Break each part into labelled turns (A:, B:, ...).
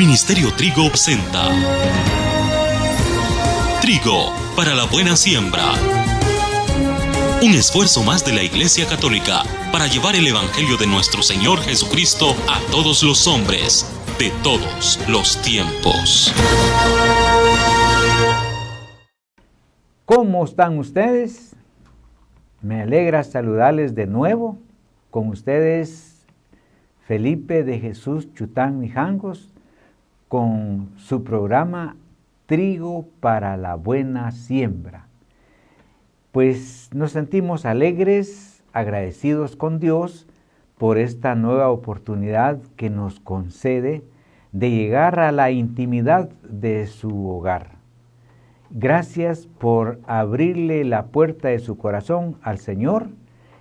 A: Ministerio Trigo presenta Trigo para la buena siembra. Un esfuerzo más de la Iglesia Católica para llevar el Evangelio de nuestro Señor Jesucristo a todos los hombres, de todos los tiempos.
B: ¿Cómo están ustedes? Me alegra saludarles de nuevo. Con ustedes, Felipe de Jesús Chután Mijangos, con su programa Trigo para la buena siembra. Pues nos sentimos alegres, agradecidos con Dios por esta nueva oportunidad que nos concede de llegar a la intimidad de su hogar. Gracias por abrirle la puerta de su corazón al Señor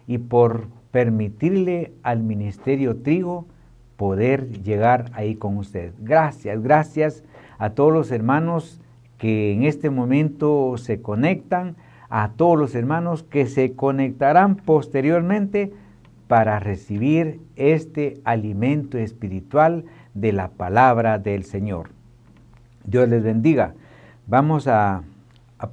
B: y por permitirle al Ministerio Trigo poder llegar ahí con usted. Gracias a todos los hermanos que en este momento se conectan, a todos los hermanos que se conectarán posteriormente para recibir este alimento espiritual de la palabra del Señor. Dios les bendiga. Vamos a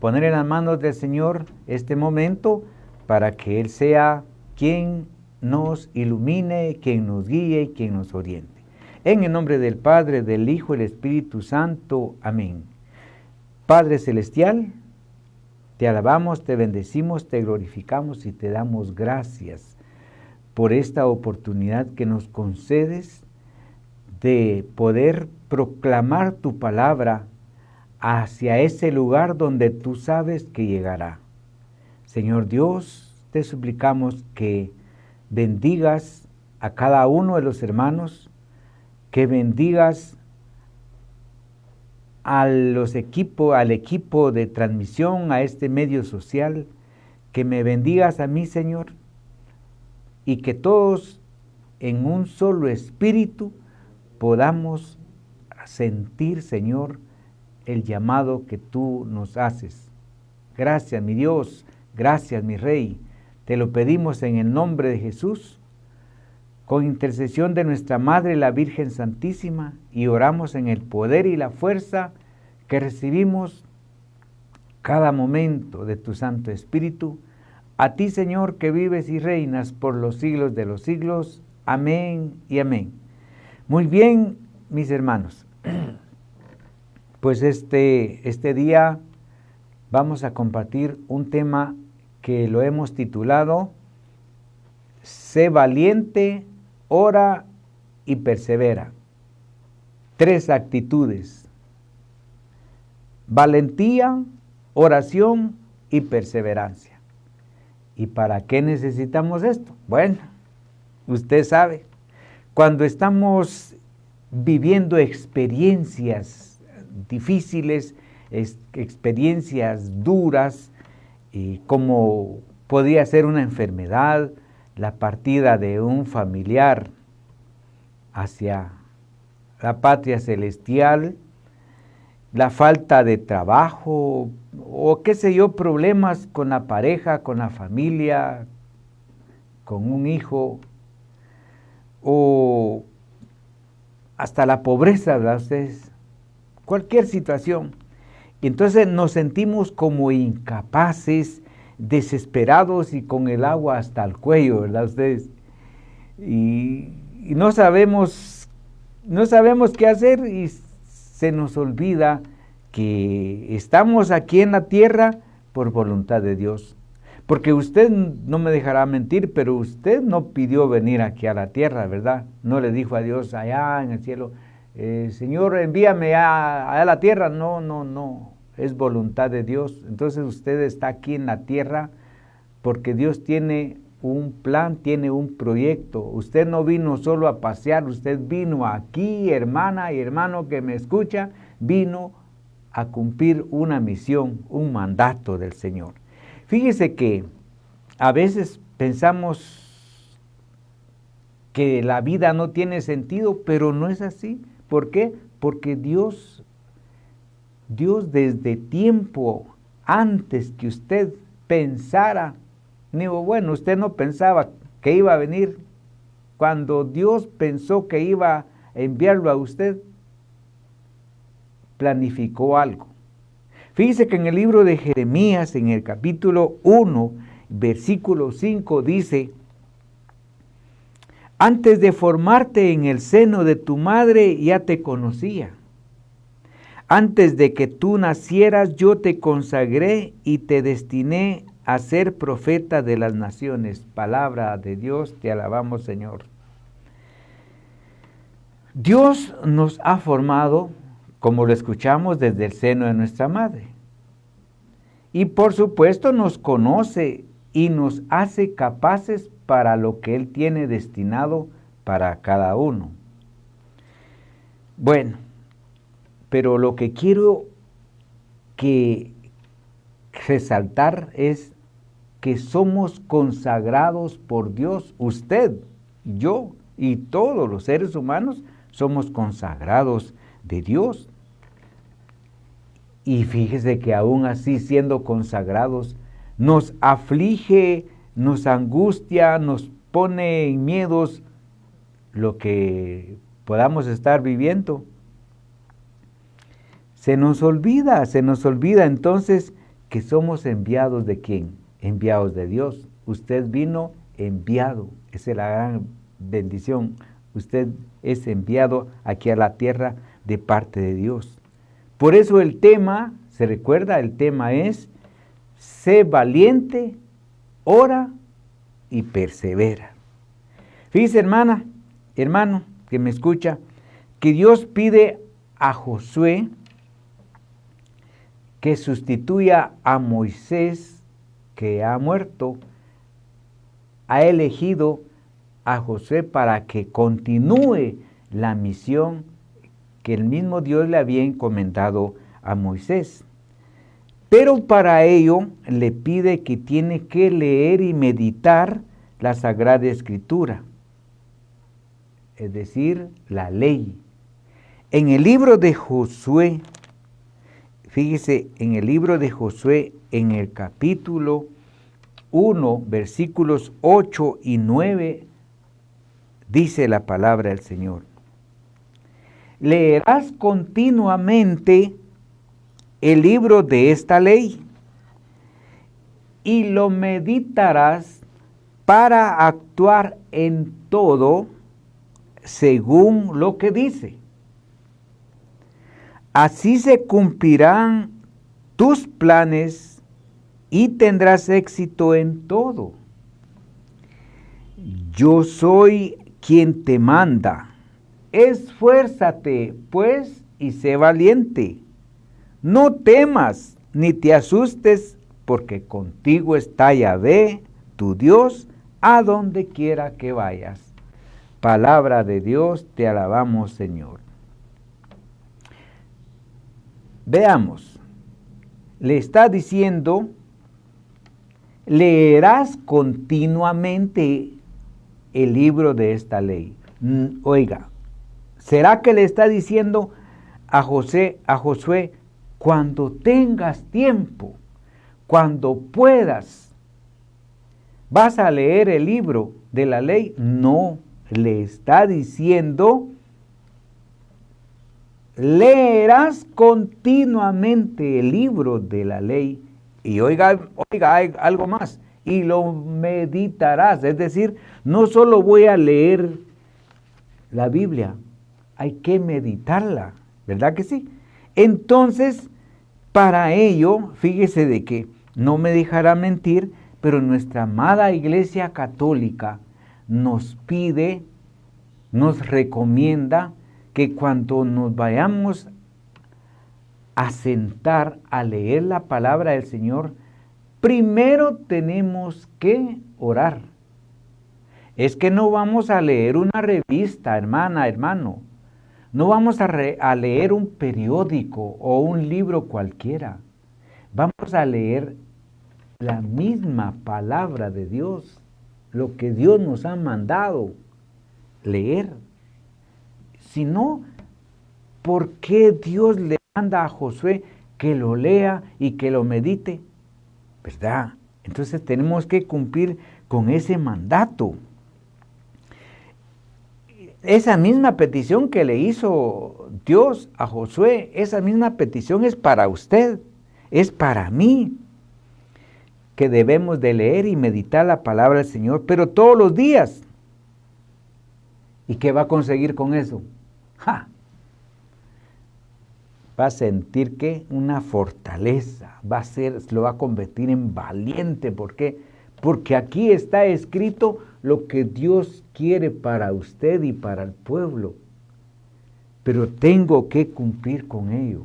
B: poner en las manos del Señor este momento para que Él sea quien nos ilumine, quien nos guíe y quien nos oriente. En el nombre del Padre, del Hijo y del Espíritu Santo. Amén. Padre Celestial, te alabamos, te bendecimos, te glorificamos y te damos gracias por esta oportunidad que nos concedes de poder proclamar tu palabra hacia ese lugar donde tú sabes que llegará. Señor Dios, te suplicamos que bendigas a cada uno de los hermanos, que bendigas al equipo de transmisión, a este medio social, que me bendigas a mí, Señor, y que todos en un solo espíritu podamos sentir, Señor, el llamado que tú nos haces. Gracias, mi Dios, gracias, mi Rey. Te lo pedimos en el nombre de Jesús, con intercesión de nuestra Madre, la Virgen Santísima, y oramos en el poder y la fuerza que recibimos cada momento de tu Santo Espíritu. A ti, Señor, que vives y reinas por los siglos de los siglos. Amén y amén. Muy bien, mis hermanos. Pues este día vamos a compartir un tema que lo hemos titulado Sé valiente, ora y persevera. 3 actitudes: valentía, oración y perseverancia. ¿Y para qué necesitamos esto? Bueno, usted sabe, cuando estamos viviendo experiencias difíciles, experiencias duras, como podría ser una enfermedad, la partida de un familiar hacia la patria celestial, la falta de trabajo, o qué sé yo, problemas con la pareja, con la familia, con un hijo, o hasta la pobreza, ¿verdad ustedes? Cualquier situación. Entonces nos sentimos como incapaces, desesperados y con el agua hasta el cuello, ¿verdad ustedes? Y no sabemos qué hacer y se nos olvida que estamos aquí en la tierra por voluntad de Dios. Porque usted no me dejará mentir, pero usted no pidió venir aquí a la tierra, ¿verdad? No le dijo a Dios allá en el cielo, Señor, envíame a la tierra. No, es voluntad de Dios. Entonces usted está aquí en la tierra porque Dios tiene un plan, tiene un proyecto. Usted no vino solo a pasear, usted vino aquí, hermana y hermano que me escucha, vino a cumplir una misión, un mandato del Señor. Fíjese que a veces pensamos que la vida no tiene sentido, pero no es así. ¿Por qué? Porque Dios desde tiempo antes que usted pensara, bueno, usted no pensaba que iba a venir. Cuando Dios pensó que iba a enviarlo a usted, planificó algo. Fíjese que en el libro de Jeremías, en el capítulo 1, versículo 5, dice: antes de formarte en el seno de tu madre ya te conocía. Antes de que tú nacieras yo te consagré y te destiné a ser profeta de las naciones. Palabra de Dios, te alabamos, Señor. Dios nos ha formado, como lo escuchamos, desde el seno de nuestra madre. Y por supuesto nos conoce y nos hace capaces para lo que Él tiene destinado para cada uno. Bueno, pero lo que quiero resaltar es que somos consagrados por Dios. Usted, yo y todos los seres humanos somos consagrados de Dios. Y fíjese que aún así, siendo consagrados, nos aflige, nos angustia, nos pone en miedos lo que podamos estar viviendo. Se nos olvida entonces que somos enviados ¿de quién? Enviados de Dios. Usted vino enviado, esa es la gran bendición. Usted es enviado aquí a la tierra de parte de Dios. Por eso el tema, ¿se recuerda? El tema es: sé valiente, ora y persevera. Fíjese, hermano, que me escucha, que Dios pide a Josué que sustituya a Moisés, que ha muerto. Ha elegido a Josué para que continúe la misión que el mismo Dios le había encomendado a Moisés. Pero para ello le pide que tiene que leer y meditar la Sagrada Escritura, es decir, la ley. En el libro de Josué, fíjese, en el libro de Josué, en el capítulo 1, versículos 8 y 9, dice la palabra del Señor: leerás continuamente el libro de esta ley y lo meditarás para actuar en todo según lo que dice. Así se cumplirán tus planes y tendrás éxito en todo. Yo soy quien te manda. Esfuérzate, pues, y sé valiente. No temas ni te asustes, porque contigo está Yahvé, tu Dios, a donde quiera que vayas. Palabra de Dios, te alabamos, Señor. Veamos, le está diciendo: leerás continuamente el libro de esta ley. Oiga, ¿será que le está diciendo a Josué, cuando tengas tiempo, cuando puedas, vas a leer el libro de la ley? No, le está diciendo: leerás continuamente el libro de la ley. Y oiga, hay algo más, y lo meditarás. Es decir, no solo voy a leer la Biblia, hay que meditarla, ¿verdad que sí? Entonces, para ello, fíjese de que no me dejará mentir, pero nuestra amada Iglesia Católica nos pide, nos recomienda que cuando nos vayamos a sentar a leer la palabra del Señor, primero tenemos que orar. Es que no vamos a leer una revista, hermana, hermano. No vamos a leer un periódico o un libro cualquiera. Vamos a leer la misma palabra de Dios, lo que Dios nos ha mandado leer. Si no, ¿por qué Dios le manda a Josué que lo lea y que lo medite? ¿Verdad? Entonces tenemos que cumplir con ese mandato. esa misma petición que le hizo Dios a Josué, esa misma petición es para usted, es para mí, que debemos de leer y meditar la palabra del Señor, pero todos los días. ¿Y qué va a conseguir con eso? ¡Ja! Va a sentir que una fortaleza, lo va a convertir en valiente. ¿Por qué? Porque aquí está escrito lo que Dios quiere para usted y para el pueblo. Pero tengo que cumplir con ello.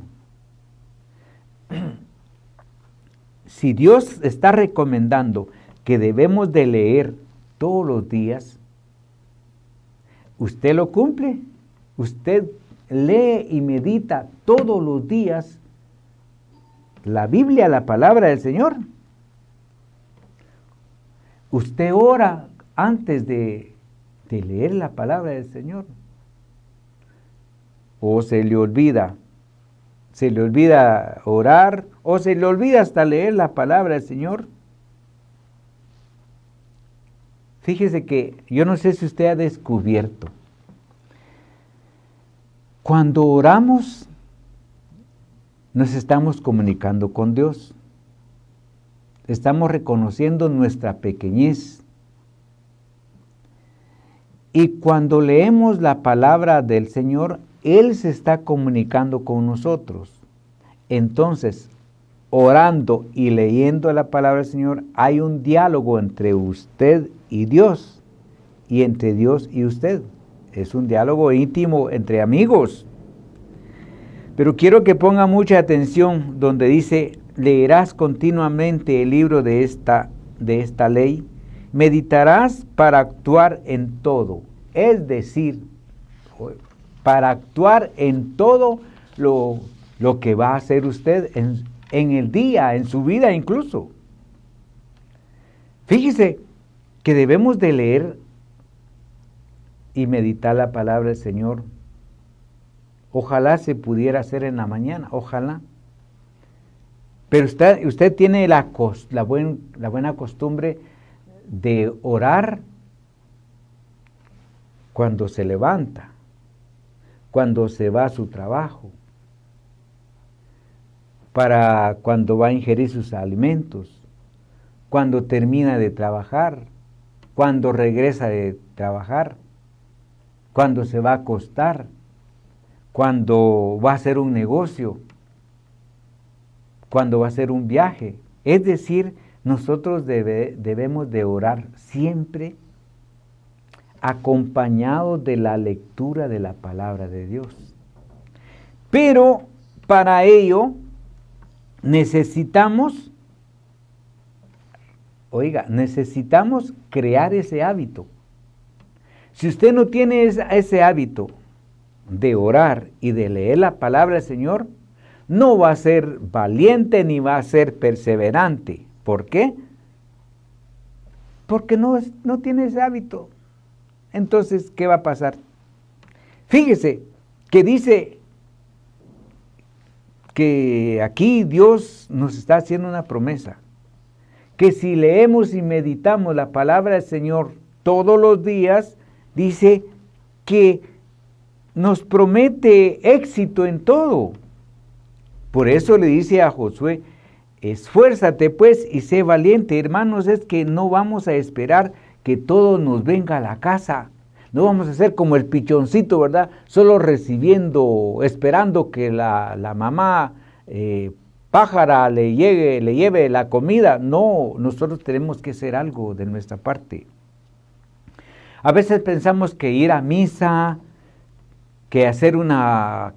B: Si Dios está recomendando que debemos de leer todos los días, usted lo cumple. Usted lee y medita todos los días la Biblia, la palabra del Señor. Usted ora antes de leer la palabra del Señor. O se le olvida orar, o se le olvida hasta leer la palabra del Señor. Fíjese que yo no sé si usted ha descubierto, cuando oramos, nos estamos comunicando con Dios. Estamos reconociendo nuestra pequeñez. Y cuando leemos la palabra del Señor, Él se está comunicando con nosotros. Entonces, orando y leyendo la palabra del Señor, hay un diálogo entre usted y Dios, y entre Dios y usted. Es un diálogo íntimo entre amigos. Pero quiero que ponga mucha atención donde dice, leerás continuamente el libro de esta ley, meditarás para actuar en todo. Es decir, para actuar en todo lo que va a hacer usted en el día, en su vida incluso. Fíjese que debemos de leer y meditar la palabra del Señor. Ojalá se pudiera hacer en la mañana, ojalá. Pero usted tiene la buena costumbre de orar cuando se levanta, cuando se va a su trabajo, para cuando va a ingerir sus alimentos, cuando termina de trabajar, cuando regresa de trabajar, cuando se va a acostar, cuando va a hacer un negocio, cuando va a hacer un viaje. Es decir, nosotros debemos de orar siempre acompañados de la lectura de la palabra de Dios. Pero para ello necesitamos crear ese hábito. Si usted no tiene ese hábito de orar y de leer la palabra del Señor, no va a ser valiente ni va a ser perseverante. ¿Por qué? Porque no tiene ese hábito. Entonces, ¿qué va a pasar? Fíjese que dice que aquí Dios nos está haciendo una promesa, que si leemos y meditamos la palabra del Señor todos los días, dice que nos promete éxito en todo. Por eso le dice a Josué, esfuérzate pues y sé valiente. Hermanos, es que no vamos a esperar que todo nos venga a la casa. No vamos a ser como el pichoncito, ¿verdad? Solo esperando que la mamá pájara le lleve la comida. No, nosotros tenemos que hacer algo de nuestra parte. A veces pensamos que ir a misa, que hacer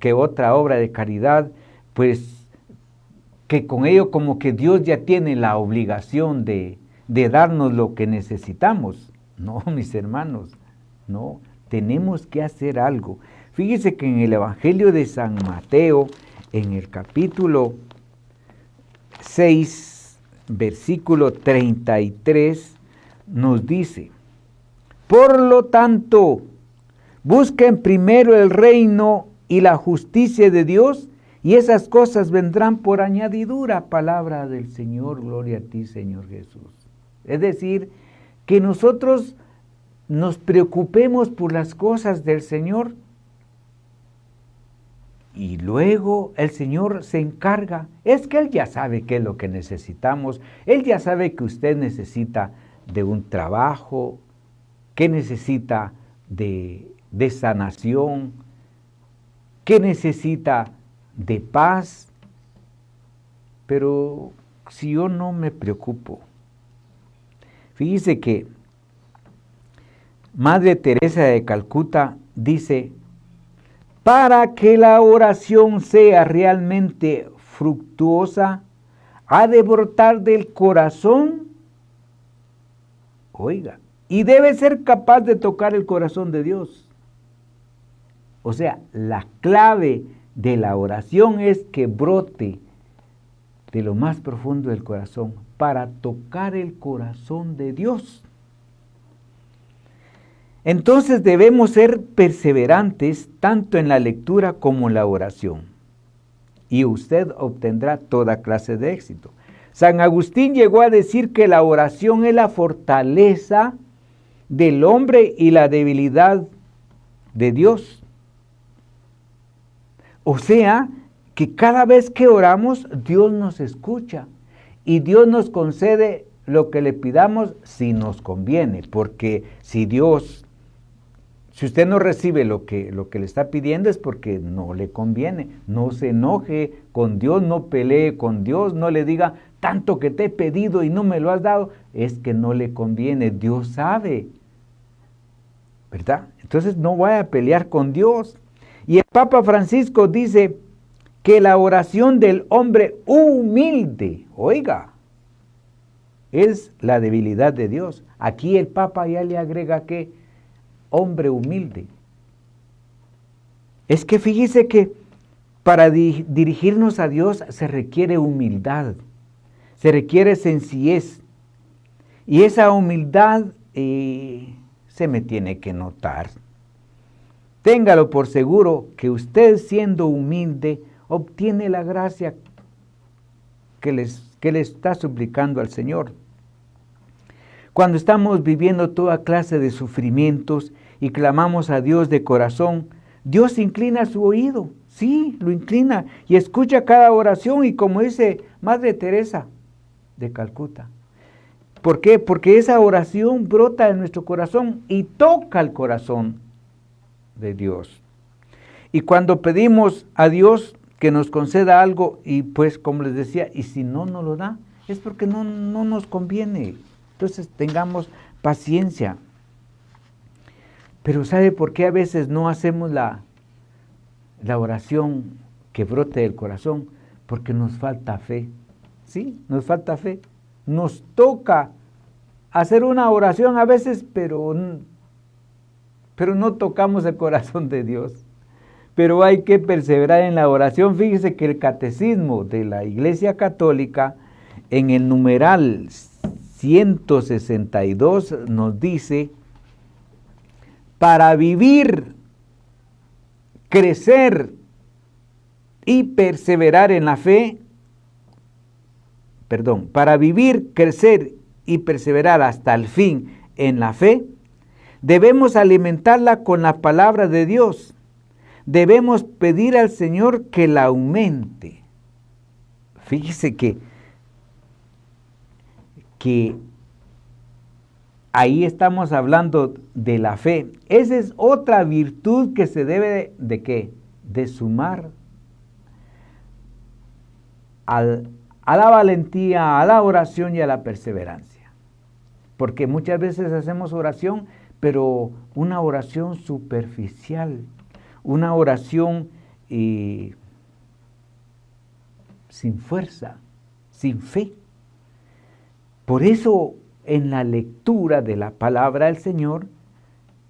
B: que otra obra de caridad, pues que con ello como que Dios ya tiene la obligación de darnos lo que necesitamos. No, mis hermanos, no, tenemos que hacer algo. Fíjese que en el Evangelio de San Mateo, en el capítulo 6, versículo 33, nos dice, por lo tanto, busquen primero el reino y la justicia de Dios, y esas cosas vendrán por añadidura. Palabra del Señor, gloria a ti, Señor Jesús. Es decir, que nosotros nos preocupemos por las cosas del Señor y luego el Señor se encarga. Es que Él ya sabe qué es lo que necesitamos. Él ya sabe que usted necesita de un trabajo, que necesita de sanación, que necesita de paz. Pero si yo no me preocupo, fíjese que Madre Teresa de Calcuta dice, para que la oración sea realmente fructuosa, ha de brotar del corazón, oiga, y debe ser capaz de tocar el corazón de Dios. O sea, la clave de la oración es que brote de lo más profundo del corazón para tocar el corazón de Dios. Entonces debemos ser perseverantes tanto en la lectura como en la oración, y usted obtendrá toda clase de éxito. San Agustín llegó a decir que la oración es la fortaleza del hombre y la debilidad de Dios. O sea, que cada vez que oramos, Dios nos escucha y Dios nos concede lo que le pidamos si nos conviene, porque si usted no recibe lo que le está pidiendo es porque no le conviene. No se enoje con Dios, no pelee con Dios, no le diga tanto que te he pedido y no me lo has dado, es que no le conviene. Dios sabe, ¿verdad? Entonces no vaya a pelear con Dios. Y el Papa Francisco dice que la oración del hombre humilde, oiga, es la debilidad de Dios. Aquí el Papa ya le agrega que hombre humilde. Es que fíjese que para dirigirnos a Dios se requiere humildad, se requiere sencillez. Y esa humildad se me tiene que notar. Téngalo por seguro que usted, siendo humilde, obtiene la gracia que le está suplicando al Señor. Cuando estamos viviendo toda clase de sufrimientos y clamamos a Dios de corazón, Dios inclina su oído, sí, lo inclina y escucha cada oración, y como dice Madre Teresa de Calcuta. ¿Por qué? Porque esa oración brota en nuestro corazón y toca el corazón de Dios. Y cuando pedimos a Dios que nos conceda algo, y pues como les decía, y si no nos lo da, es porque no nos conviene. Entonces tengamos paciencia. Pero ¿sabe por qué a veces no hacemos la oración que brote del corazón? Porque nos falta fe. Sí, nos falta fe. Nos toca hacer una oración a veces, pero no tocamos el corazón de Dios. Pero hay que perseverar en la oración. Fíjese que el Catecismo de la Iglesia Católica, en el numeral 162, nos dice: para vivir, crecer y perseverar en la fe, para vivir, crecer y perseverar hasta el fin en la fe, debemos alimentarla con la palabra de Dios. Debemos pedir al Señor que la aumente. Fíjese que ahí estamos hablando de la fe. Esa es otra virtud que se debe ¿de qué? De sumar a la valentía, a la oración y a la perseverancia. Porque muchas veces hacemos oración, pero una oración superficial, una oración sin fuerza, sin fe. Por eso, en la lectura de la palabra del Señor,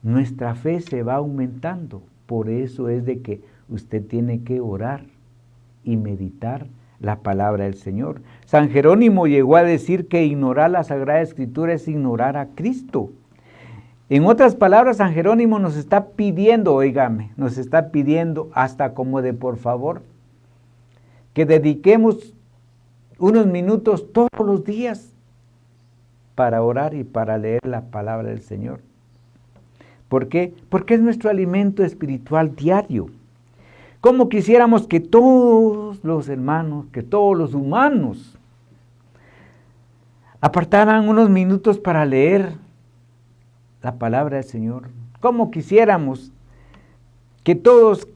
B: nuestra fe se va aumentando. Por eso es de que usted tiene que orar y meditar la palabra del Señor. San Jerónimo llegó a decir que ignorar la Sagrada Escritura es ignorar a Cristo. En otras palabras, San Jerónimo nos está pidiendo, óigame, nos está pidiendo hasta como de por favor, que dediquemos unos minutos todos los días para orar y para leer la palabra del Señor. ¿Por qué? Porque es nuestro alimento espiritual diario. Como quisiéramos que todos los hermanos, que todos los humanos apartaran unos minutos para leer la palabra del Señor. Como quisiéramos que todos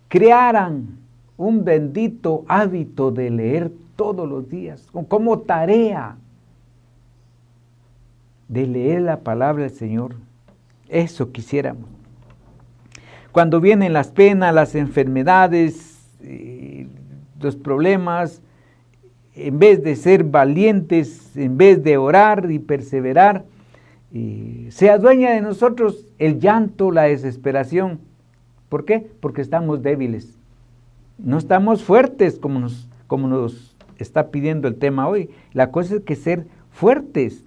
B: crearan un bendito hábito de leer todos los días, como tarea de leer la palabra del Señor. Eso quisiéramos. Cuando vienen las penas, las enfermedades, los problemas, en vez de ser valientes, en vez de orar y perseverar, se adueña de nosotros el llanto, la desesperación. ¿Por qué? Porque estamos débiles. No estamos fuertes como nos está pidiendo el tema hoy. La cosa es que ser fuertes.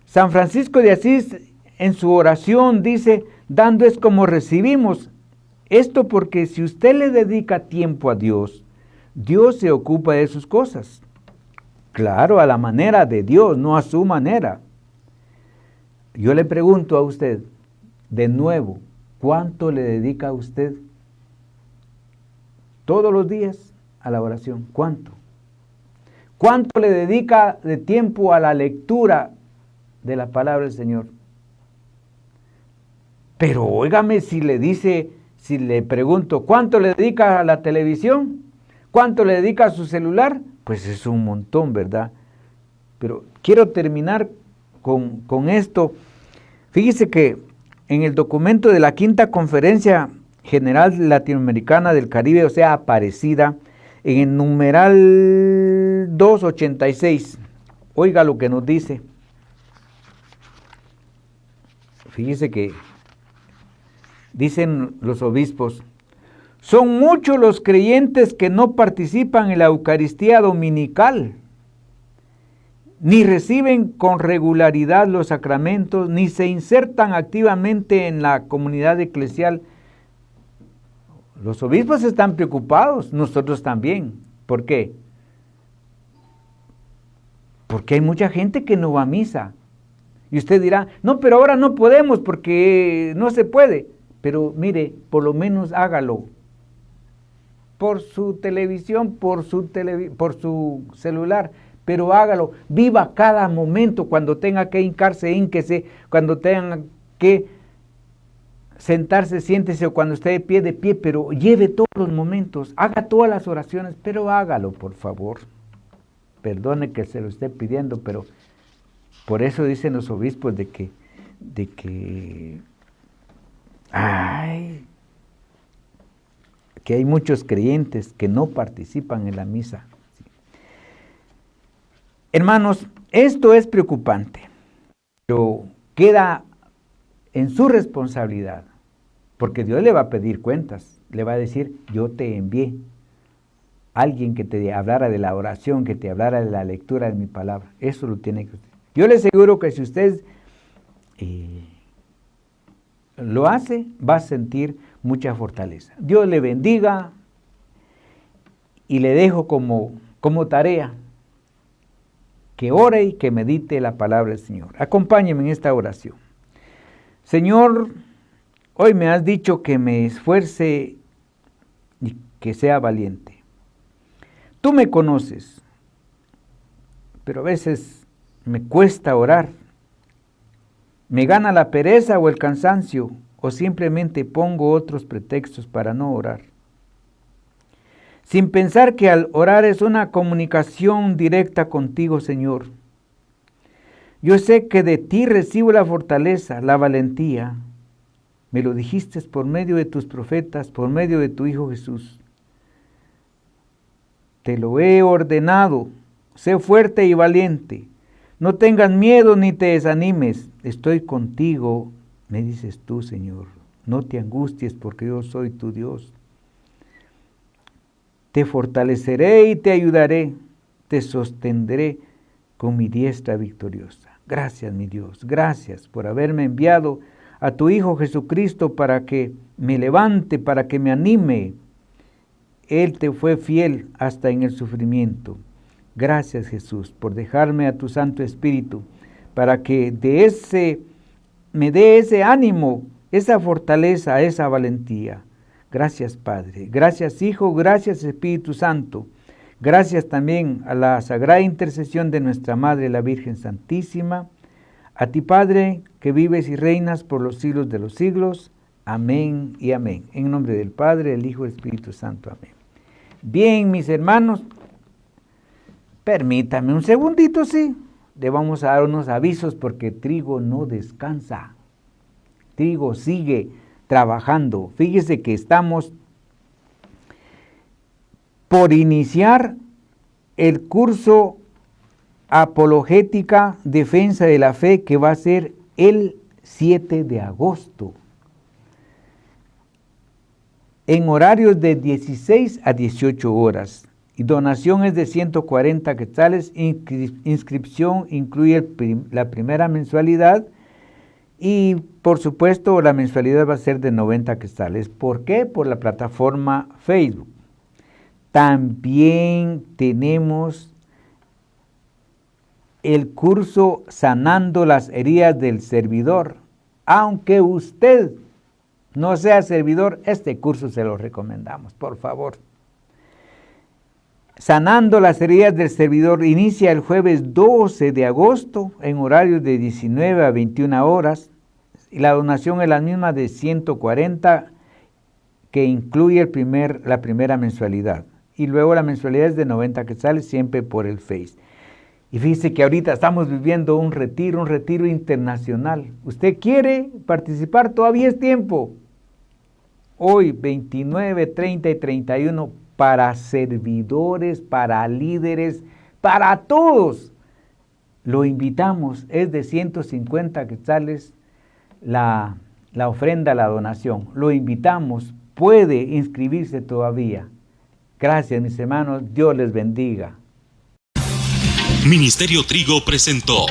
B: San Francisco de Asís en su oración dice: dando es como recibimos. Esto porque si usted le dedica tiempo a Dios, Dios se ocupa de sus cosas. Claro, a la manera de Dios, no a su manera. Yo le pregunto a usted, de nuevo, ¿cuánto le dedica a usted todos los días a la oración? ¿Cuánto? ¿Cuánto le dedica de tiempo a la lectura de la palabra del Señor? Pero óigame, si le pregunto, ¿cuánto le dedica a la televisión? ¿Cuánto le dedica a su celular? Pues es un montón, ¿verdad? Pero quiero terminar con esto. Fíjese que en el documento de la Quinta Conferencia General Latinoamericana del Caribe, o sea, Aparecida, en el numeral 286, oiga lo que nos dice. Fíjese que dicen los obispos: son muchos los creyentes que no participan en la Eucaristía dominical, ni reciben con regularidad los sacramentos, ni se insertan activamente en la comunidad eclesial. Los obispos están preocupados, nosotros también. ¿Por qué? Porque hay mucha gente que no va a misa. Y usted dirá, no, pero ahora no podemos porque no se puede. Pero mire, por lo menos hágalo. Por su televisión, por su celular, pero hágalo. Viva cada momento. Cuando tenga que hincarse, hínquese. Cuando tenga que sentarse, siéntese, o cuando esté de pie, pero lleve todos los momentos. Haga todas las oraciones, pero hágalo, por favor. Perdone que se lo esté pidiendo, pero por eso dicen los obispos de que hay muchos creyentes que no participan en la misa. Hermanos, esto es preocupante, pero queda en su responsabilidad, porque Dios le va a pedir cuentas, le va a decir, yo te envié alguien que te hablara de la oración, que te hablara de la lectura de mi palabra. Eso lo tiene que usted. Yo le aseguro que si usted lo hace, va a sentir mucha fortaleza. Dios le bendiga y le dejo como tarea que ore y que medite la palabra del Señor. Acompáñeme en esta oración. Señor, hoy me has dicho que me esfuerce y que sea valiente. Tú me conoces, pero a veces me cuesta orar. Me gana la pereza o el cansancio, o simplemente pongo otros pretextos para no orar. Sin pensar que al orar es una comunicación directa contigo, Señor. Yo sé que de ti recibo la fortaleza, la valentía. Me lo dijiste por medio de tus profetas, por medio de tu Hijo Jesús. Te lo he ordenado, sé fuerte y valiente. No tengas miedo ni te desanimes. Estoy contigo, me dices tú, Señor. No te angusties porque yo soy tu Dios. Te fortaleceré y te ayudaré. Te sostendré con mi diestra victoriosa. Gracias, mi Dios. Gracias por haberme enviado a tu Hijo Jesucristo para que me levante, para que me anime. Él te fue fiel hasta en el sufrimiento. Gracias, Jesús, por dejarme a tu Santo Espíritu, para que me dé ese ánimo esa fortaleza, esa valentía. Gracias, Padre. Gracias, Hijo. Gracias, Espíritu Santo. Gracias también a la sagrada intercesión de nuestra Madre, la Virgen Santísima. A ti, Padre, que vives y reinas por los siglos de los siglos. Amén y amén. En nombre del Padre, del Hijo y del Espíritu Santo. Amén. Bien, mis hermanos, permítame un segundito, sí. Le vamos a dar unos avisos porque Trigo no descansa. Trigo sigue trabajando. Fíjese que estamos por iniciar el curso Apologética, Defensa de la Fe, que va a ser el 7 de agosto. En horarios de 16 a 18 horas. Y donación es de 140 quetzales. Inscripción incluye la primera mensualidad. Y por supuesto la mensualidad va a ser de 90 quetzales. ¿Por qué? Por la plataforma Facebook. También tenemos el curso Sanando las heridas del servidor. Aunque usted no sea servidor, este curso se lo recomendamos, por favor. Sanando las heridas del servidor inicia el jueves 12 de agosto en horarios de 19 a 21 horas. Y la donación es la misma de 140 que incluye la primera mensualidad. Y luego la mensualidad es de 90 quetzales siempre por el Face. Y fíjese que ahorita estamos viviendo un retiro internacional. ¿Usted quiere participar? Todavía es tiempo. Hoy 29, 30 y 31 para servidores, para líderes, para todos. Lo invitamos, es de 150 quetzales la ofrenda, la donación. Lo invitamos, puede inscribirse todavía. Gracias, mis hermanos, Dios les bendiga.
A: Ministerio Trigo presentó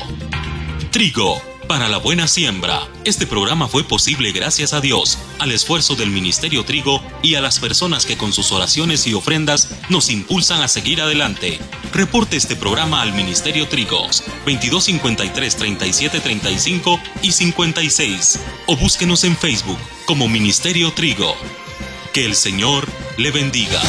A: Trigo para la buena siembra. Este programa fue posible gracias a Dios, al esfuerzo del Ministerio Trigo y a las personas que con sus oraciones y ofrendas nos impulsan a seguir adelante. Reporte este programa al Ministerio Trigos 2253 37 35 y 56 o búsquenos en Facebook como Ministerio Trigo. Que el Señor le bendiga.